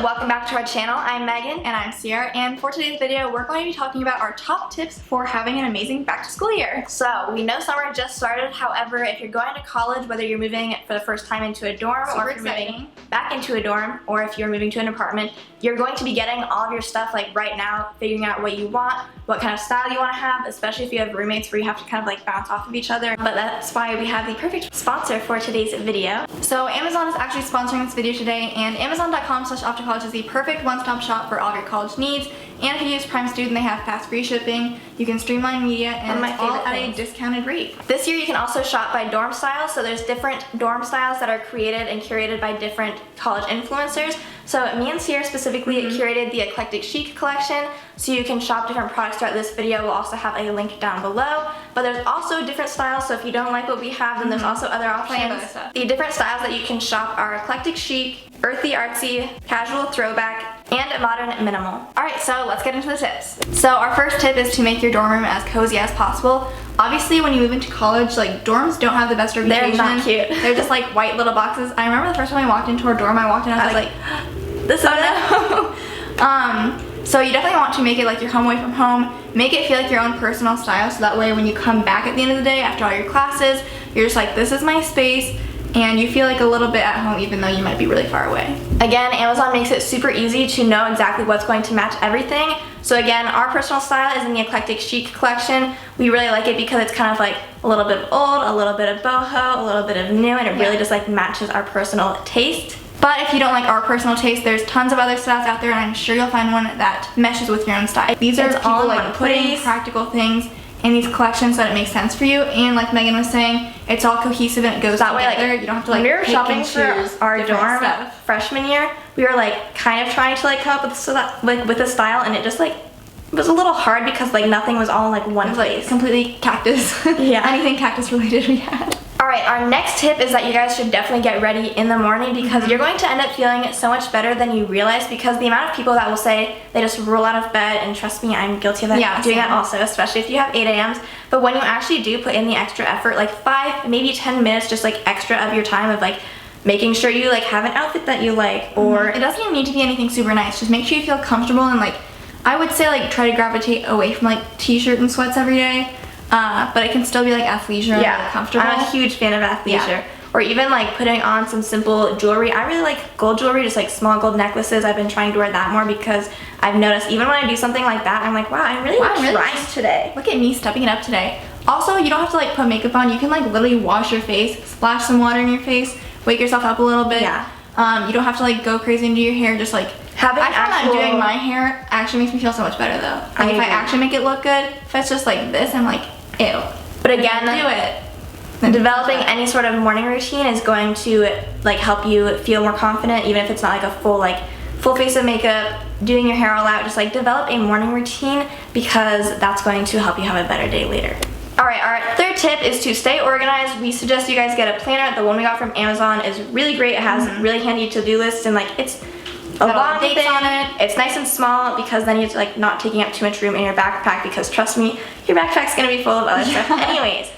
welcome back to our channel. I'm Megan. And I'm Ciera, and for today's video, we're going to be talking about our top tips for having an amazing back-to-school year. So, we know summer just started. However, if you're going to college, whether you're moving for the first time into a dorm, or if you're moving back into a dorm, or if you're moving to an apartment, you're going to be getting all of your stuff like right now, figuring out what you want, what kind of style you want to have, especially if you have roommates where you have to kind of like bounce off of each other. But that's why we have the perfect sponsor for today's video. So Amazon is actually sponsoring this video today, and Amazon.com/OptoCollege is the perfect one-stop shop for all of your college needs. And if you use Prime Student, they have fast free shipping. You can streamline media, and it's all at a discounted rate. This year you can also shop by dorm style, so there's different dorm styles that are created and curated by different college influencers. So me and Ciera specifically curated the Eclectic Chic collection, so you can shop different products throughout this video. We'll also have a link down below. But there's also different styles, so if you don't like what we have, then there's also other options. The different styles that you can shop are Eclectic Chic, Earthy Artsy, Casual Throwback, and Modern Minimal. Alright, so let's get into the tips. So our first tip is to make your dorm room as cozy as possible. Obviously, when you move into college, like, dorms don't have the best reputation. They're not cute. They're just like white little boxes. I remember the first time I walked into our dorm, I walked in and I was like, this is no. So you definitely want to make it like your home away from home. Make it feel like your own personal style, so that way when you come back at the end of the day after all your classes, you're just like, this is my space, and you feel like a little bit at home even though you might be really far away. Again, Amazon makes it super easy to know exactly what's going to match everything. So again, our personal style is in the Eclectic Chic collection. We really like it because it's kind of like a little bit of old, a little bit of boho, a little bit of new, and it really just like matches our personal taste. But if you don't like our personal taste, there's tons of other styles out there, and I'm sure you'll find one that meshes with your own style. These are people like putting practical things in these collections so that it makes sense for you, and like Megan was saying, it's all cohesive and it goes that together. Way, like, you don't have to like we were pick shopping and choose for our dorm freshman year. We were like kind of trying to like come up with a style, and it just like was a little hard because like nothing was all in like one place. Like completely cactus. Yeah. Anything cactus related we had. Alright, our next tip is that you guys should definitely get ready in the morning, because you're going to end up feeling so much better than you realize, because the amount of people that will say they just roll out of bed, and trust me, I'm guilty of that, doing that also, especially if you have 8 a.m.s. But when you actually do put in the extra effort, like 5, maybe 10 minutes, just like extra of your time of like making sure you like have an outfit that you like, or it doesn't even need to be anything super nice. Just make sure you feel comfortable, and like I would say like try to gravitate away from like t-shirt and sweats every day. But it can still be like athleisure and comfortable. I'm a huge fan of athleisure. Or even like putting on some simple jewelry. I really like gold jewelry, just like small gold necklaces. I've been trying to wear that more because I've noticed even when I do something like that, I'm like, wow, I'm really trying today. Look at me stepping it up today. Also, you don't have to like put makeup on. You can like literally wash your face, splash some water in your face, wake yourself up a little bit. You don't have to like go crazy and do your hair. Just like I found that doing my hair actually makes me feel so much better though. Like if I actually make it look good, if it's just like this, I'm like, ew. But again, do it. Developing any sort of morning routine is going to like help you feel more confident, even if it's not like a full face of makeup, doing your hair all out. Just like develop a morning routine, because that's going to help you have a better day later. Alright, our third tip is to stay organized. We suggest you guys get a planner. The one we got from Amazon is really great. It has really handy to-do lists, and like it's a long thing on it. It's nice and small, because then you're like not taking up too much room in your backpack, because trust me, your backpack's gonna be full of other stuff anyways.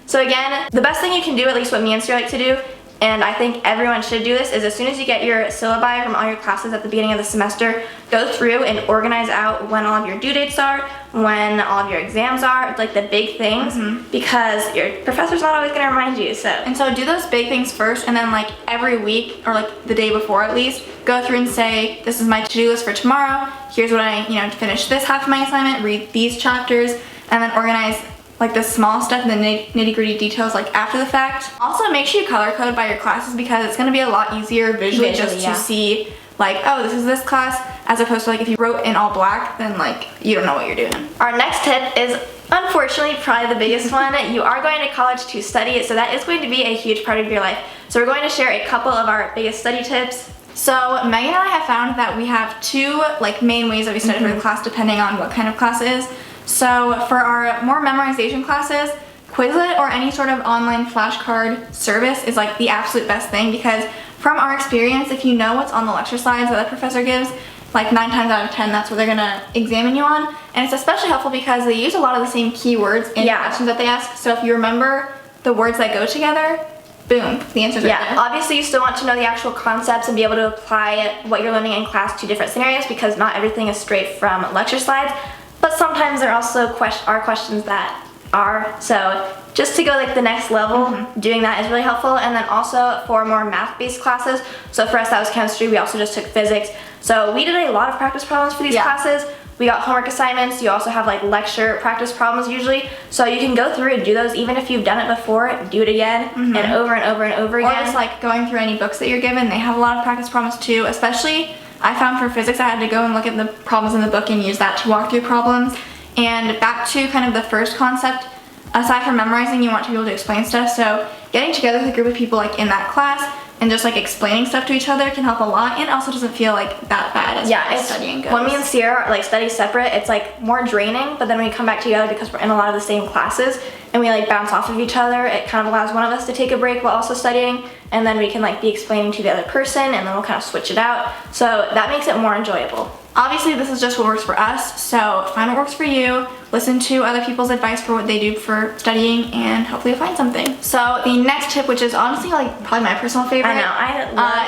So again, the best thing you can do, at least what me and Ciera like to do, and I think everyone should do this, is as soon as you get your syllabi from all your classes at the beginning of the semester, go through and organize out when all of your due dates are, when all of your exams are, like the big things, because your professor's not always going to remind you. And so do those big things first, and then like every week, or like the day before at least, go through and say, this is my to-do list for tomorrow, here's what I, to finish this half of my assignment, read these chapters, and then organize like the small stuff and the nitty-gritty details like after the fact. Also, make sure you color code by your classes, because it's going to be a lot easier visually just to see like, oh, this is this class, as opposed to like if you wrote in all black, then like you don't know what you're doing. Our next tip is unfortunately probably the biggest one. You are going to college to study, so that is going to be a huge part of your life. So we're going to share a couple of our biggest study tips. So Megan and I have found that we have 2 like main ways that we study for the class, depending on what kind of class it is. So for our more memorization classes, Quizlet or any sort of online flashcard service is like the absolute best thing, because from our experience, if you know what's on the lecture slides that the professor gives, like 9 times out of 10, that's what they're gonna examine you on. And it's especially helpful because they use a lot of the same keywords in the questions that they ask. So if you remember the words that go together, boom, the answer's right Yeah, there. obviously you still want to know the actual concepts and be able to apply what you're learning in class to different scenarios, because not everything is straight from lecture slides, but sometimes there also are questions that are. So just to go like the next level, doing that is really helpful. And then also for more math-based classes, so for us that was chemistry, we also just took physics. So we did a lot of practice problems for these classes. We got homework assignments. You also have like lecture practice problems usually. So you can go through and do those even if you've done it before, do it again and over and over and over again. Or just like going through any books that you're given. They have a lot of practice problems too, especially I found for physics I had to go and look at the problems in the book and use that to walk through problems. And back to kind of the first concept, aside from memorizing, you want to be able to explain stuff. So getting together with a group of people like in that class and just like explaining stuff to each other can help a lot, and also doesn't feel like that bad as far as studying goes. When me and Ciera like study separate, it's like more draining, but then when we come back together, because we're in a lot of the same classes and we like bounce off of each other, it kind of allows one of us to take a break while also studying, and then we can like be explaining to the other person, and then we'll kind of switch it out. So that makes it more enjoyable. Obviously, this is just what works for us, so find what works for you, listen to other people's advice for what they do for studying, and hopefully you'll find something. So the next tip, which is honestly like probably my personal favorite,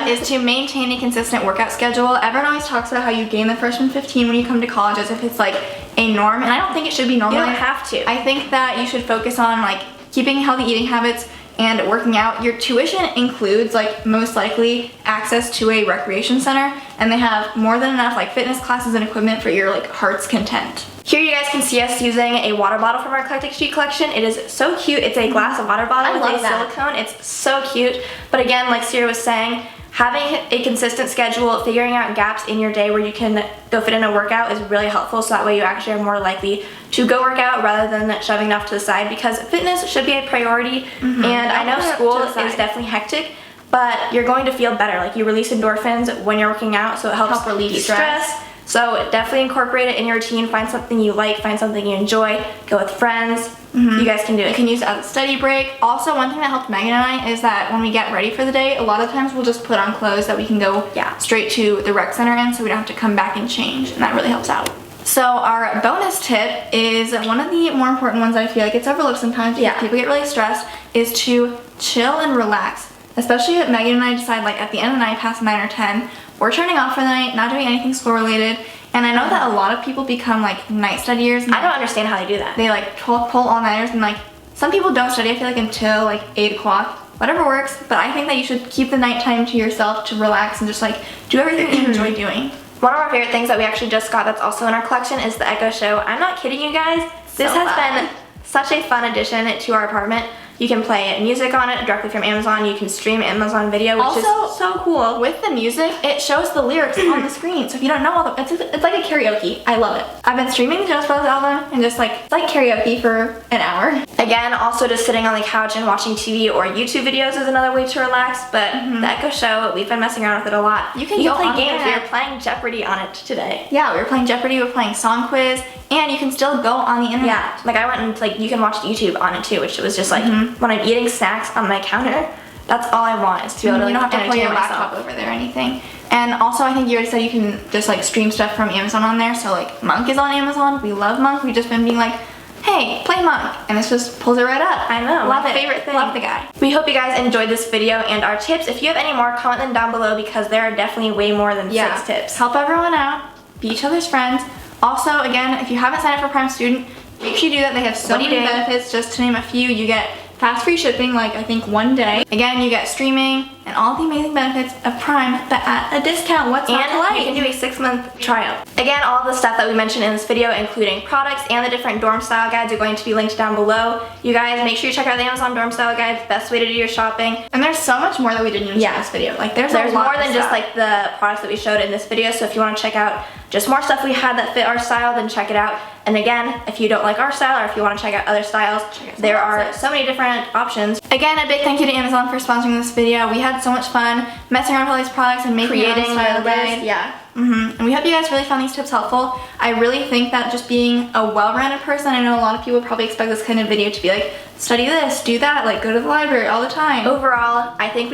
is to maintain a consistent workout schedule. Everyone always talks about how you gain the freshman 15 when you come to college as if it's like a norm, and I don't think it should be normal. You don't have to. I think that you should focus on like keeping healthy eating habits and working out. Your tuition includes like most likely access to a recreation center, and they have more than enough like fitness classes and equipment for your like heart's content. Here you guys can see us using a water bottle from our eclectic sheet collection. It is so cute. It's a glass of water bottle with a silicone. It's so cute. But again, like Ciera was saying, having a consistent schedule, figuring out gaps in your day where you can go fit in a workout is really helpful, so that way you actually are more likely to go work out rather than shoving it off to the side, because fitness should be a priority. And I know school is definitely hectic, but you're going to feel better. Like you release endorphins when you're working out, so it helps relieve stress. So definitely incorporate it in your routine. Find something you like, find something you enjoy, go with friends. You guys can do it. You can use it as a study break. Also, one thing that helped Megan and I is that when we get ready for the day, a lot of times we'll just put on clothes that we can go straight to the rec center in, so we don't have to come back and change, and that really helps out. So our bonus tip is one of the more important ones that I feel like it's overlooked sometimes because people get really stressed, is to chill and relax. Especially if Megan and I decide like at the end of the night, past 9 or 10, we're turning off for the night, not doing anything school related. And I know that a lot of people become like night studiers. I don't understand how they do that. They like pull all-nighters, and like some people don't study, I feel like, until like 8 o'clock. Whatever works, but I think that you should keep the nighttime to yourself to relax and just like do everything you enjoy doing. One of our favorite things that we actually just got that's also in our collection is the Echo Show. I'm not kidding you guys. This has been such a fun addition to our apartment. You can play music on it directly from Amazon. You can stream Amazon Video, which is so cool. With the music, it shows the lyrics on the screen. So if you don't know all the, it's like a karaoke. I love it. I've been streaming the Jonas Brothers album and just like, it's like karaoke for an hour. Again, also just sitting on the couch and watching TV or YouTube videos is another way to relax. But the Echo Show, we've been messing around with it a lot. You can play games. We were playing Jeopardy on it today. Yeah, we were playing Jeopardy. We were playing Song Quiz. And you can still go on the internet. Yeah, like I went and like you can watch YouTube on it too, which was just like when I'm eating snacks on my counter, that's all I want is to be able to you don't have to pull your laptop over there or anything. And also I think you already said you can just like stream stuff from Amazon on there. So like Monk is on Amazon. We love Monk. We've just been being like, hey, play Monk, and it just pulls it right up. I know, love my it. Favorite thing. Love the guy. We hope you guys enjoyed this video and our tips. If you have any more, comment them down below because there are definitely way more than 6 tips. Help everyone out. Be each other's friends. Also, again, if you haven't signed up for Prime Student, make sure you do that. They have so many benefits. Just to name a few, you get fast free shipping, like I think 1 day. Again, you get streaming and all the amazing benefits of Prime, but at a discount. What's not to like? You can do a 6-month trial. Again, all of the stuff that we mentioned in this video, including products and the different dorm style guides, are going to be linked down below. You guys, make sure you check out the Amazon dorm style guides. Best way to do your shopping. And there's so much more that we didn't even show in this video. Like there's more than just like the products that we showed in this video. So if you want to check out just more stuff we had that fit our style, then check it out. And again, if you don't like our style or if you want to check out other styles, there are so many different options. Again, a big thank you to Amazon for sponsoring this video. We had so much fun messing around with all these products and making our own style guide. And we hope you guys really found these tips helpful. I really think that just being a well-rounded person, I know a lot of people probably expect this kind of video to be like, study this, do that, like go to the library all the time. Overall, I think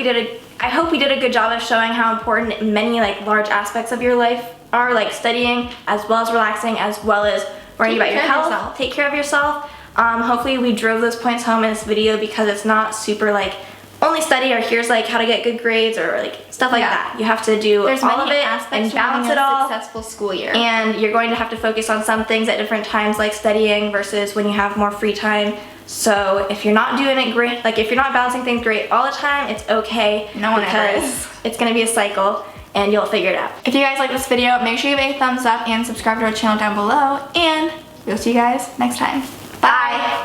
I hope we did a good job of showing how important many like large aspects of your life are, like studying as well as relaxing, as well as worrying about your health. Take care of yourself. Hopefully we drove those points home in this video because it's not super like only study, or here's like how to get good grades, or like stuff like that. You have to do There's all of many it aspects and balance it a all. successful school year. And you're going to have to focus on some things at different times, like studying versus when you have more free time. So if you're not doing it great, like if you're not balancing things great all the time, it's okay. No one ever because is. it's gonna be a cycle and you'll figure it out. If you guys like this video, make sure you give it a thumbs up and subscribe to our channel down below, and we'll see you guys next time. Bye!